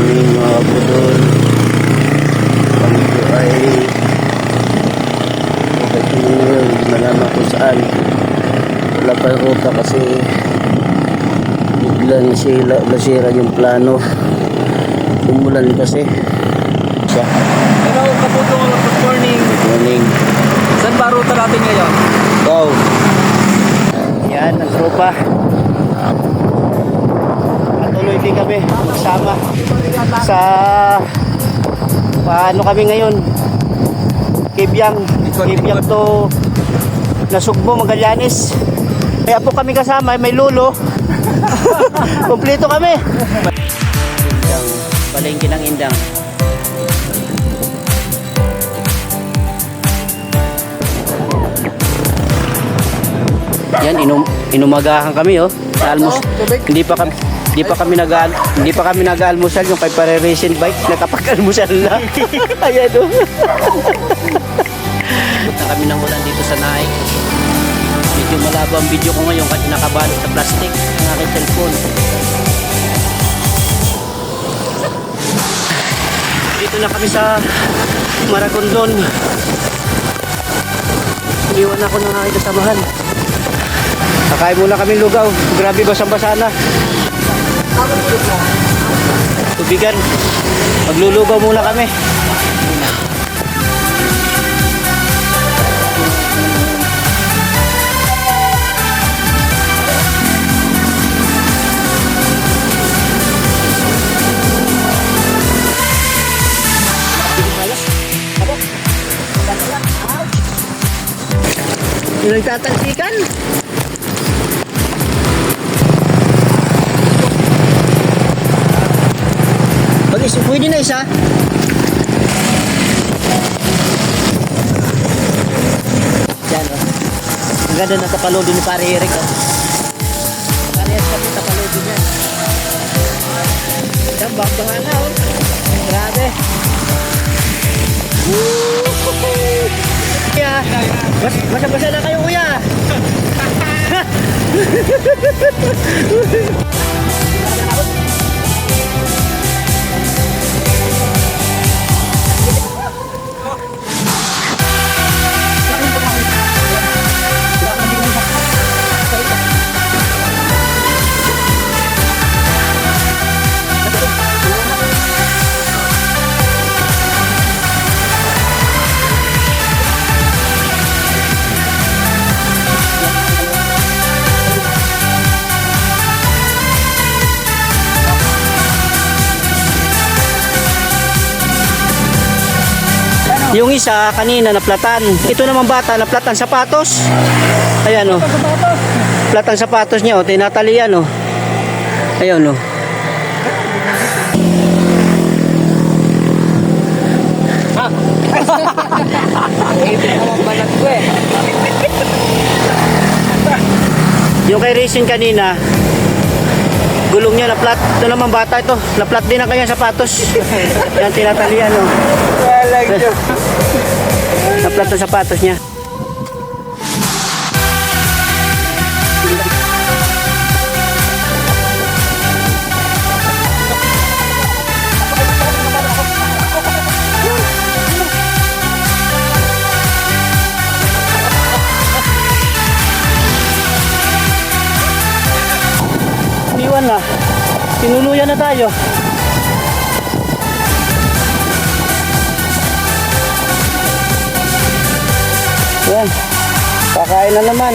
morning mga budol. Kami po ay ngayon, hindi malaman kung saan. Wala pa ruta kasi biglang nasira yung plano. Umulan kasi siya. Hello, kaputol. Good morning. Good morning. Saan ba ruta natin ngayon? Go! Yan ang tropa. Patuloy din kami magsama sa paano kami ngayon, Kibyang to Nasugbo, Magallanes. Kaya po kami kasama, may lulo. Kompleto kami. Indang, palengke ng Indang. Yan, inumagahan kami sa almus. Hindi pa kami nag-almusal yung kay pare-racing bike, nakapag-almusal na. Ayan na kami ng ulan dito sa Naik. Medyo malabo ang video ko ngayon kasi nakabalot sa plastic ng aking cellphone. Dito na kami sa Maragondon. Iniwan ako ng aking kasamahan. Kakain muna kami lugaw. Grabe, basang-basa na. Tubigan. Maglulugaw muna kami. Yung nagtatalsikan. Pwede na isa. Yan ang ganda na tapalodi ni Pare Eric Parehas kami tapalodi niyan. Yan, bang-bangan na Grabe. Kuya, basa-basa na kayo kuya. Yung isa kanina naplatan. Ito naman bata naplatan sapatos. Ayan Platan sapatos niya tinatalian Ayan Yung kay Racing kanina gulong niya naplat. Ito naman bata ito. Naplat din ang kanyang sapatos. Yan tinatalian Naplat ang sapatos niya. Iwan na. Tinuluyan na tayo. Yan. Kakain na naman.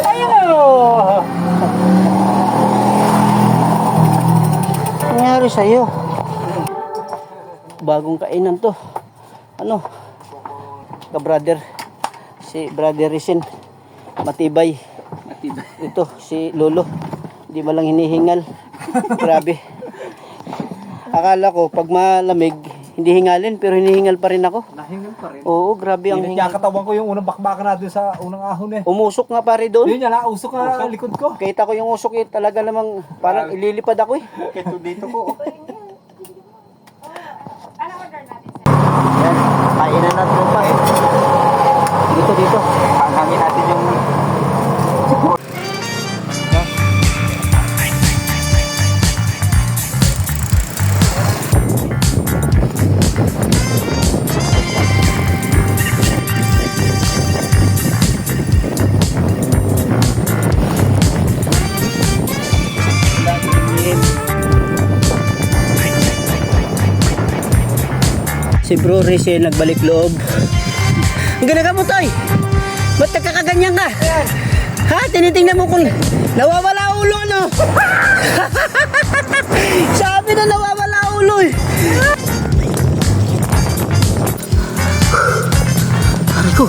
Ayun! Ano nangyari sa'yo? Bagong kainan to. Ka-brother. Si Brother Rizin. Matibay. Ito, si Lolo. Hindi malang hinihingal. Grabe. Akala ko, pag malamig, hindi hingalin, pero hinihingal pa rin ako. Nahingal pa rin. Oo, grabe ang hingal. Katawan ko yung unang bakbakan natin sa unang ahon Umusok nga pare doon. Yun yan, nausok na likod ko. Kita ko yung usok talaga namang parang ililipad ako Ito dito ko. Ano order natin? Yan, kainan na tropa. Dito. Hangin natin yung Si Bro Riz nagbalik loob. Ang ginagawa mo, Toy? Ba't nagkakaganyan ka? Ha? Tinitingnan mo kung nawawala ulo, no? Sabi na nawawala ulo eh. Aray ko.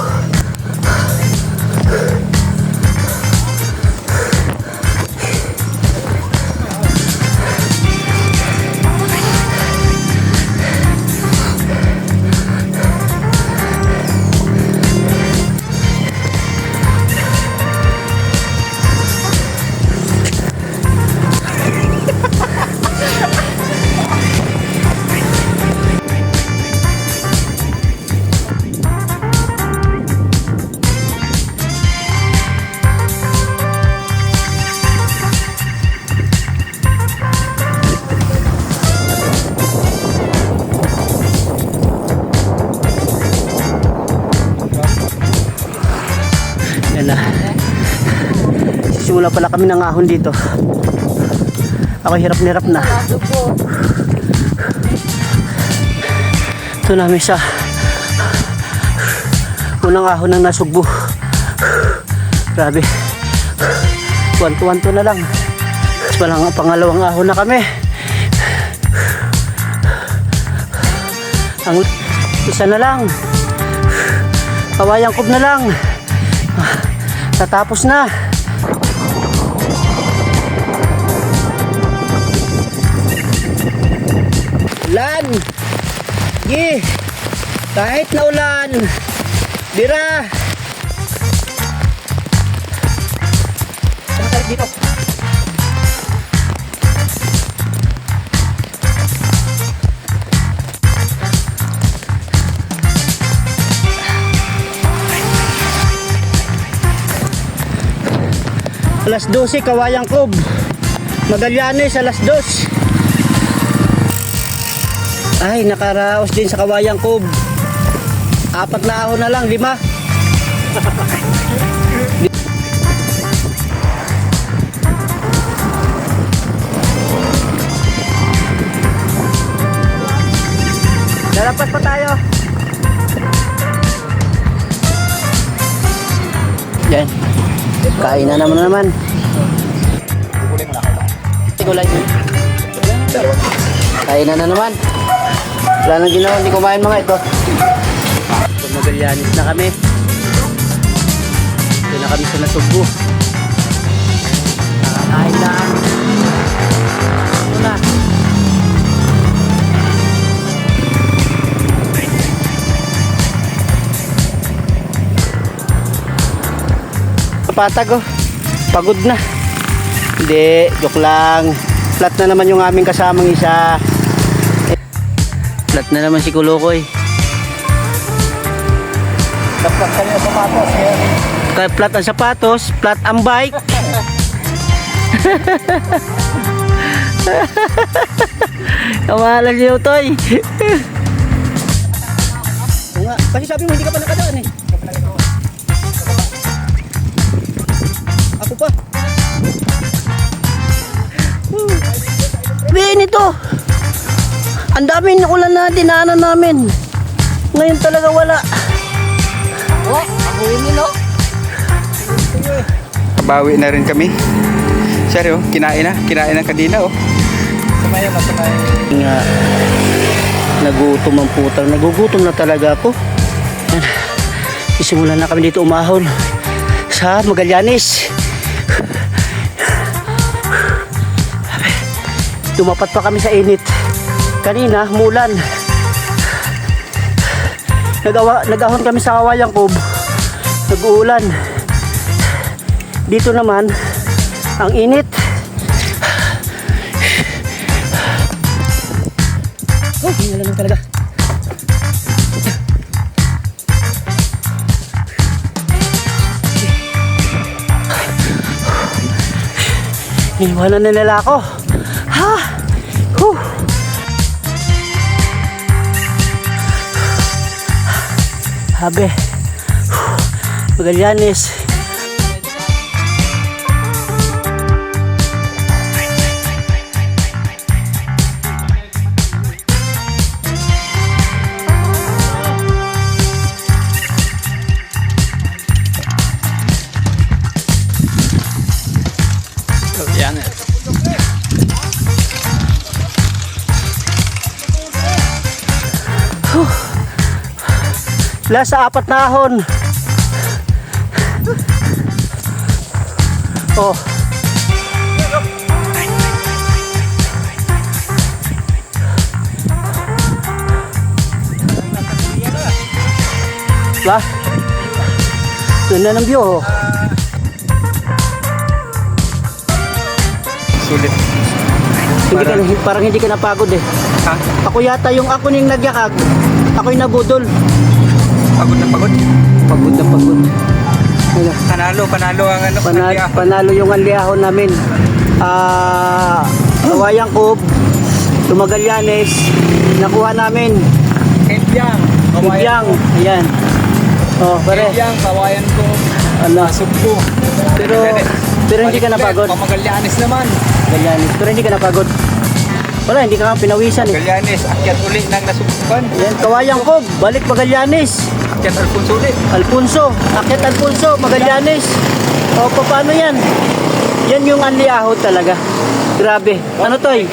Yan na. Sisimula pala kami ng ahon dito. Ako hirap na. Ito namin sa unang ahon ng Nasugbu. Grabe. Wanto na lang. Tapos palang pangalawang ahon na kami. Ang isa na lang. Kawayang Cove na lang. Tatapos na. Ulan. Kahit na ulan. Bira. Dito. Alas 12, Kawayang Cove. Magallanes, alas 2. Ay, nakaraos din sa Kawayang Cove. 4 na ahon na lang, 5. Lalapas pa tayo. Yan. Kain na naman. Kain na naman. Wala nang ginawa, hindi kumain mga ito. Magallanes na kami. Ito na kami sa Nasugbu. Kain lang. Ito na. Patag oh. Pagod na. Hindi, joke lang. Flat na naman yung aming kasamang isa. Flat na naman si Kulukoy. Flat kanya sapatos. Kaya flat ang sapatos, flat ang bike. Kamahalan siya Toy. Kasi sabi mo hindi ka pa nakadaan eh. Ako pa. Benito. Ang daming ulan na dinaanan namin. Ngayon talaga wala. Ako yun no? Bawi na rin kami. Seryo, kinain na kanina oh. Sumaya. Nga, nagutom ang putang. Nagugutom na talaga ako. Isimulan na kami dito umahon sa Magallanes. Dumapat pa kami sa init. Kanina, mulan. Nag-ahon kami sa Kawayang Cove. Nag-uulan. Dito naman, ang init. Oh, hindi na lang talaga. Iniwanan na nila ako. Ha? Habe. Magallanes. Last sa 4 na ahon. Oh. Ba? Doon na ng view. Oh. Sulit. Parang hindi ka napagod eh. Ha? Ako yata yung ako ning nagyakag. Ako yung nabudol. Pagod na pagod. Pagod na pagod. Ayun. Panalo ang ano. Panalo yung anliahon namin. Kawayang Cove, Tumagallanes, nakuha namin. Kebyang. Bigyang, ayan. Oh, pare. Kebyang, kawayan ko. Ano? Sugpo. Pero hindi ka napagod. Pamagallanes naman. Magallanes. Pero hindi ka napagod. Wala, hindi ka nga pinawisan eh. Magallanes, akyat uli ng nasugpuan. Ayan, Kawayang Cove, balik Magallanes. Akyat Alfonso uli. Alfonso, Akyat Alfonso, Magallanes. O, paano yan? Yan yung anliahon talaga. Grabe. Ano to eh?